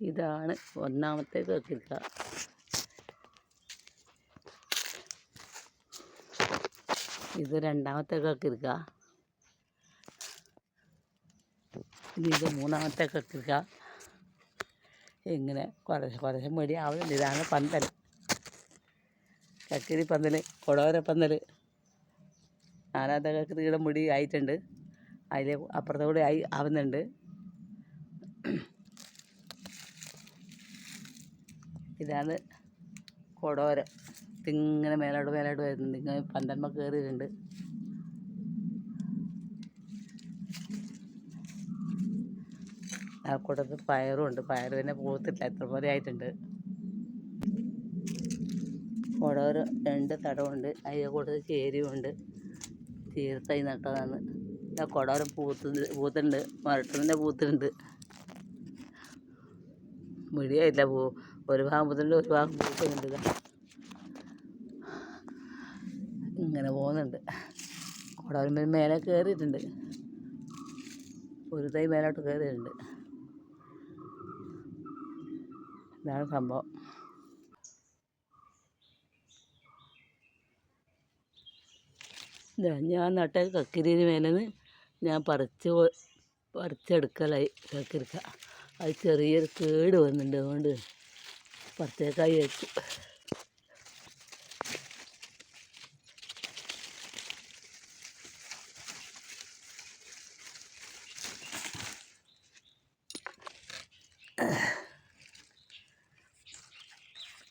ഇതാണ് ഒന്നാമത്തെ കക്കിരിക്ക. ഇത് രണ്ടാമത്തെ കക്കിരിക്ക. ഇത് മൂന്നാമത്തെ കക്കിരിക്ക. ഇങ്ങനെ കുറേശ്ശെ മടി ആവുന്നുണ്ട്. ഇതാണ് പന്തൽ, കക്കിരി പന്തൽ, കൊടവര പന്തൽ. നാലാമത്തെ കക്കിരിയുടെ മുടി ആയിട്ടുണ്ട്. അതിൽ അപ്പുറത്തോടെ ആവുന്നുണ്ട്. ഇതാണ് കൊടവര. ഇതിങ്ങനെ മേലോട്ട് വരുന്നുണ്ട്. ഇങ്ങനെ പന്തന്മ കയറിയിട്ടുണ്ട്. ആ കൂട്ടത്തിൽ പയറും ഉണ്ട്. പയർ പിന്നെ പൂത്തില്ല, എത്ര പോലെ ആയിട്ടുണ്ട്. കൊടവര 2 തടമുണ്ട്. അതിൻ്റെ കൂട്ടത്തിൽ ചേരിയുണ്ട്. ചീർത്തൈ നട്ടതാണ്. കൊടവര പൂത്തുണ്ട്, മരട്ടിൻ്റെ പൂത്തുണ്ട്. മുടിയായില്ല, ഒരു ഭാഗം പൂത്തുണ്ട്, ഒരു ഭാഗം പൂത്തുന്നുണ്ട്. ഇങ്ങനെ പോകുന്നുണ്ട്. കൊടവര മേലെ കയറിയിട്ടുണ്ട്. ഒരു തൈ മേലോട്ട് കയറിയിട്ടുണ്ട്. ഇതാണ് സംഭവം. ഞാൻ നട്ട കക്കിരിന് മേലെന്ന് ഞാൻ പറിച്ചെടുക്കലായി കക്കിരിക്ക. അത് ചെറിയൊരു കേട് വന്നിട്ടുണ്ട്. അതുകൊണ്ട് പറിച്ചേക്കായി വെച്ചു.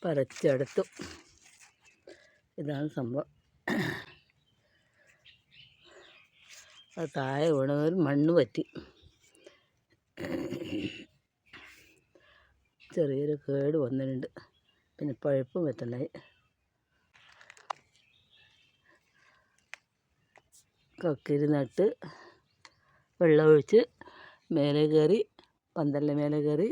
പറിച്ചെടുത്തു. ഇതാണ് സംഭവം. അത് താഴെ വീണവർ മണ്ണ് പറ്റി ചെറിയൊരു കേട് വന്നിട്ടുണ്ട്. പിന്നെ പഴുപ്പും വെത്തുണ്ടായി. കക്കിരി നട്ട് വെള്ളമൊഴിച്ച് മേലെ കയറി, പന്തലിൻ്റെ മേലെ കയറി